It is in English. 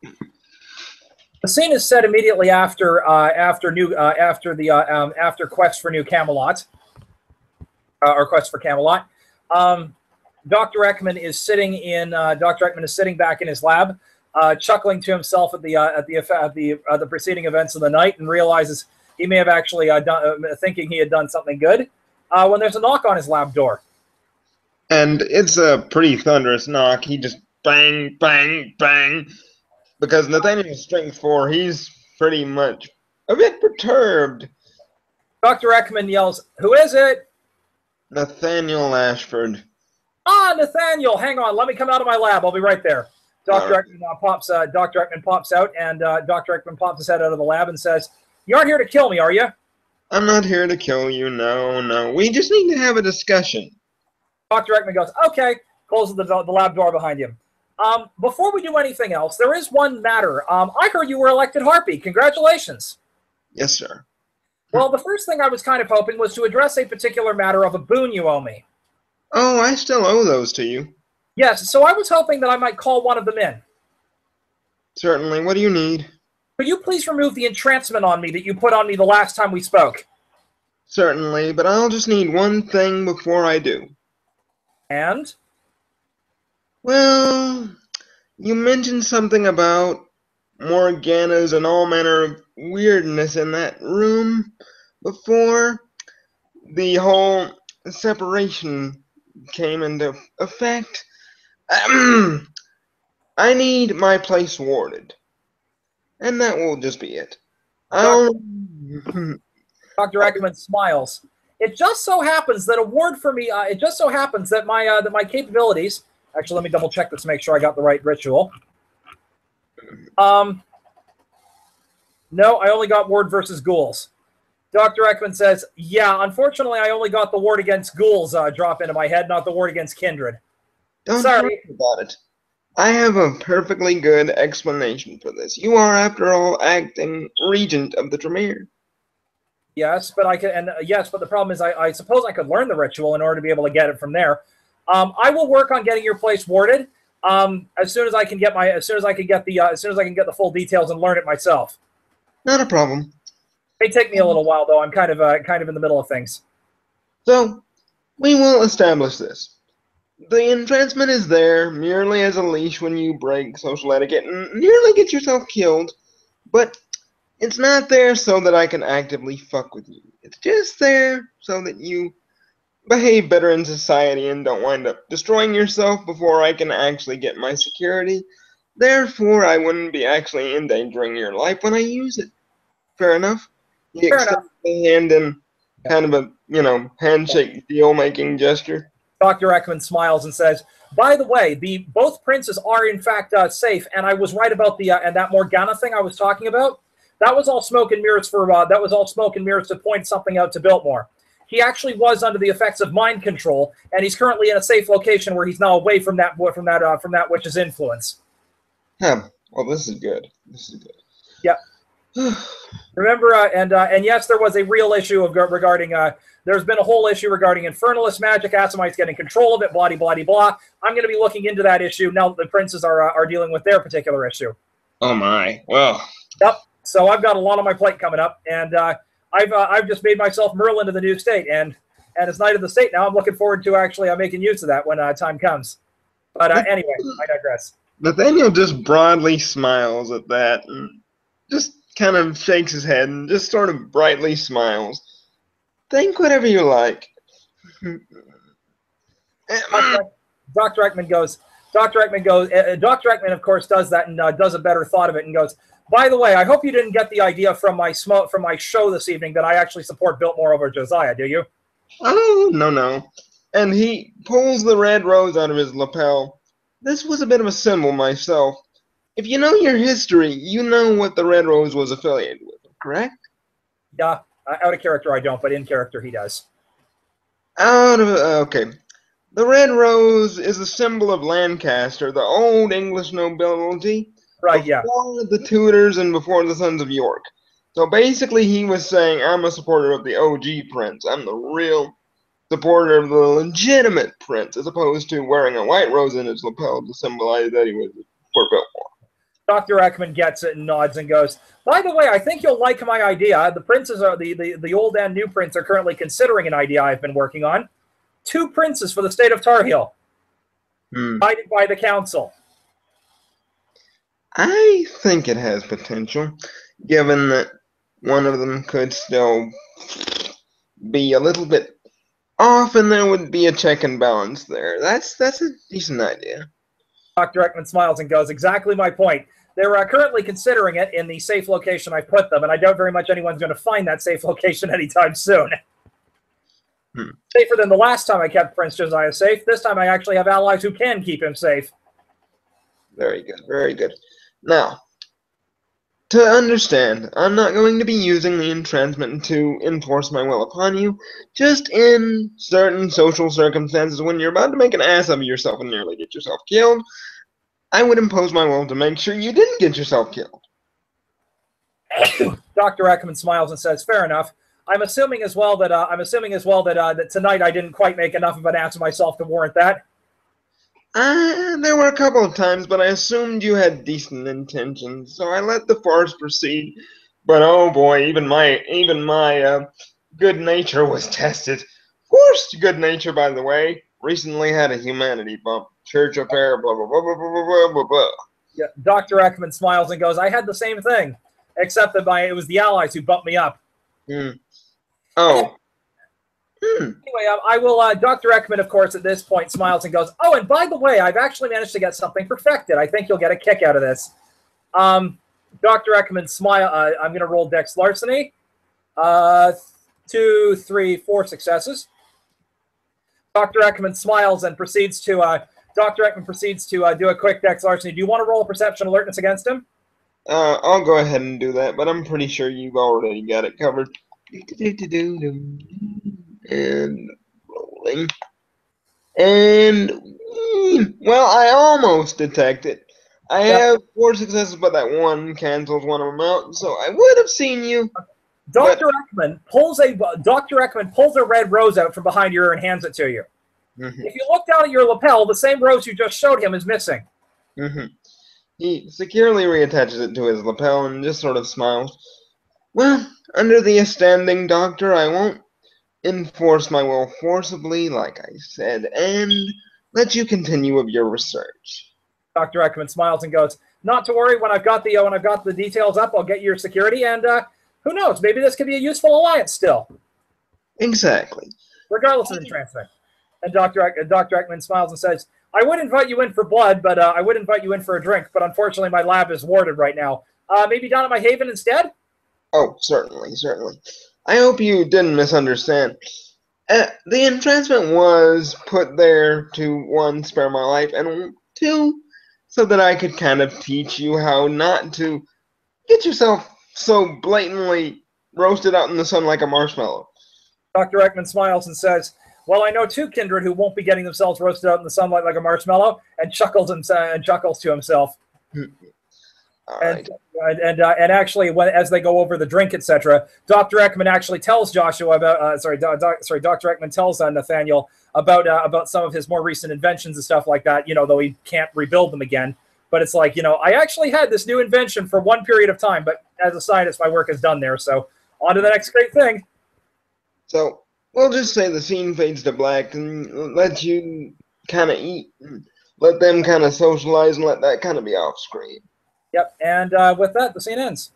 The scene is set immediately after after Quest for New Camelot, or Quest for Camelot. Dr. Ekman is sitting back in his lab, chuckling to himself at the preceding events of the night, and realizes he may have actually thinking he had done something good. When there's a knock on his lab door, and it's a pretty thunderous knock. He just bang, bang, bang, because Nathaniel's strength 4. He's pretty much a bit perturbed. Dr. Ekman yells, "Who is it?" Nathaniel Ashford. Ah, Nathaniel, hang on. Let me come out of my lab. I'll be right there. Dr. Ekman pops out, and Dr. Ekman pops his head out of the lab and says, "You aren't here to kill me, are you?" I'm not here to kill you. No, no. We just need to have a discussion. Dr. Ekman goes, "Okay," closes the lab door behind him. Before we do anything else, there is one matter. I heard you were elected Harpy. Congratulations. Yes, sir. Well, the first thing I was kind of hoping was to address a particular matter of a boon you owe me. Oh, I still owe those to you. Yes, so I was hoping that I might call one of them in. Certainly. What do you need? Could you please remove the entrancement on me that you put on me the last time we spoke? Certainly, but I'll just need one thing before I do. And? Well, you mentioned something about Morganas and all manner of weirdness in that room before the whole separation came into effect. I need my place warded. And that will just be it. Dr. Ekman smiles. It just so happens that it just so happens that my capabilities. Actually, let me double check this to make sure I got the right ritual. No, I only got ward versus ghouls. Dr. Ekman says, "Yeah, unfortunately, I only got the ward against ghouls drop into my head, not the ward against kindred." Don't Sorry worry about it. I have a perfectly good explanation for this. You are, after all, acting regent of the Tremere. Yes, but but the problem is, I suppose I could learn the ritual in order to be able to get it from there. I will work on getting your place warded as soon as I can get the full details and learn it myself. Not a problem. It may take me a little while, though. I'm kind of in the middle of things. So, we will establish this. The entrancement is there merely as a leash when you break social etiquette and nearly get yourself killed, but it's not there so that I can actively fuck with you. It's just there so that you behave better in society and don't wind up destroying yourself before I can actually get my security. Therefore, I wouldn't be actually endangering your life when I use it. Fair enough? You extend the hand in kind of a, handshake deal-making gesture. Dr. Ekman smiles and says, "By the way, both princes are in fact safe, and I was right about and that Morgana thing I was talking about. That was all smoke and mirrors to point something out to Biltmore. He actually was under the effects of mind control, and he's currently in a safe location where he's now away from that witch's influence." Well, this is good. This is good. Yeah. Remember, and yes, there was a real issue regarding. There's been a whole issue regarding infernalist magic, Assamites getting control of it, blah, blah, blah, blah. I'm going to be looking into that issue now that the princes are dealing with their particular issue. Oh my! Well. Yep. So I've got a lot on my plate coming up, and I've just made myself Merlin to the new state, and as Knight of the State now, I'm looking forward to actually making use of that when time comes. But anyway, I digress. Nathaniel just broadly smiles at that, and just kind of shakes his head and just sort of brightly smiles. Think whatever you like. Dr. Ekman goes. Dr. Ekman, of course, does that and does a better thought of it and goes, "By the way, I hope you didn't get the idea from my show this evening that I actually support Biltmore over Josiah, do you?" Oh, no. And he pulls the red rose out of his lapel. This was a bit of a symbol myself. If you know your history, you know what the red rose was affiliated with, correct? Yeah, out of character I don't, but in character he does. Okay. The red rose is a symbol of Lancaster, the old English nobility. Right, yeah. Before the Tudors and before the Sons of York. So basically he was saying, I'm a supporter of the OG prince. I'm the real supporter of the legitimate prince, as opposed to wearing a white rose in his lapel to symbolize that he was for Biltmore. Dr. Ekman gets it and nods and goes, by the way, I think you'll like my idea. The princes are the old and new prince are currently considering an idea I've been working on. 2 princes for the state of Tarheel, guided by the council. I think it has potential, given that one of them could still be a little bit off, and there would be a check and balance there. That's a decent idea. Dr. Ekman smiles and goes, exactly my point. They're currently considering it in the safe location I put them, and I doubt very much anyone's going to find that safe location anytime soon. Safer than the last time I kept Prince Josiah safe. This time I actually have allies who can keep him safe. Very good, very good. Now, to understand, I'm not going to be using the entrancement to enforce my will upon you, just in certain social circumstances when you're about to make an ass of yourself and nearly get yourself killed, I would impose my will to make sure you didn't get yourself killed. Dr. Ekman smiles and says, fair enough. I'm assuming as well that that tonight I didn't quite make enough of an ass of myself to warrant that. There were a couple of times, but I assumed you had decent intentions, so I let the farce proceed. But oh boy, even my good nature was tested. Forced good nature, by the way. Recently had a humanity bump. Church affair, blah blah blah blah blah blah blah blah. Yeah, Dr. Ekman smiles and goes, I had the same thing, except that it was the allies who bumped me up. Oh. Anyway, I will. Dr. Ekman, of course, at this point smiles and goes, "Oh, and by the way, I've actually managed to get something perfected. I think you'll get a kick out of this." Dr. Ekman smile. I'm going to roll Dex Larceny. 2, 3, 4 successes. Dr. Ekman smiles and proceeds to. Dr. Ekman proceeds to do a quick Dex Larceny. Do you want to roll a Perception Alertness against him? I'll go ahead and do that, but I'm pretty sure you've already got it covered. And rolling. And, well, I almost detected. I have 4 successes, but that one cancels one of them out, so I would have seen you. Dr. Ekman pulls a red rose out from behind your ear and hands it to you. If you look down at your lapel, the same rose you just showed him is missing. He securely reattaches it to his lapel and just sort of smiles. Well, under the standing, Doctor, I won't enforce my will forcibly, like I said, and let you continue with your research. Dr. Ekman smiles and goes, "Not to worry. When I've got the details up, I'll get your security, and who knows? Maybe this could be a useful alliance still." Exactly. Regardless of entrancement. And Dr. Ekman smiles and says, "I would invite you in for blood, but I would invite you in for a drink. But unfortunately, my lab is warded right now. Maybe down at my haven instead." Oh, certainly, certainly. I hope you didn't misunderstand. The entrancement was put there to, 1, spare my life, and 2, so that I could kind of teach you how not to get yourself so blatantly roasted out in the sun like a marshmallow. Dr. Ekman smiles and says, "Well, I know 2 kindred who won't be getting themselves roasted out in the sunlight like a marshmallow," and chuckles to himself. Right. And actually, as they go over the drink, etc., Dr. Ekman actually tells Joshua about. Dr. Ekman tells Nathaniel about some of his more recent inventions and stuff like that. Though he can't rebuild them again. But it's like, I actually had this new invention for one period of time, but as a scientist, my work is done there. So on to the next great thing. So we'll just say the scene fades to black and let you kind of eat, and let them kind of socialize, and let that kind of be off screen. Yep, and with that, the scene ends.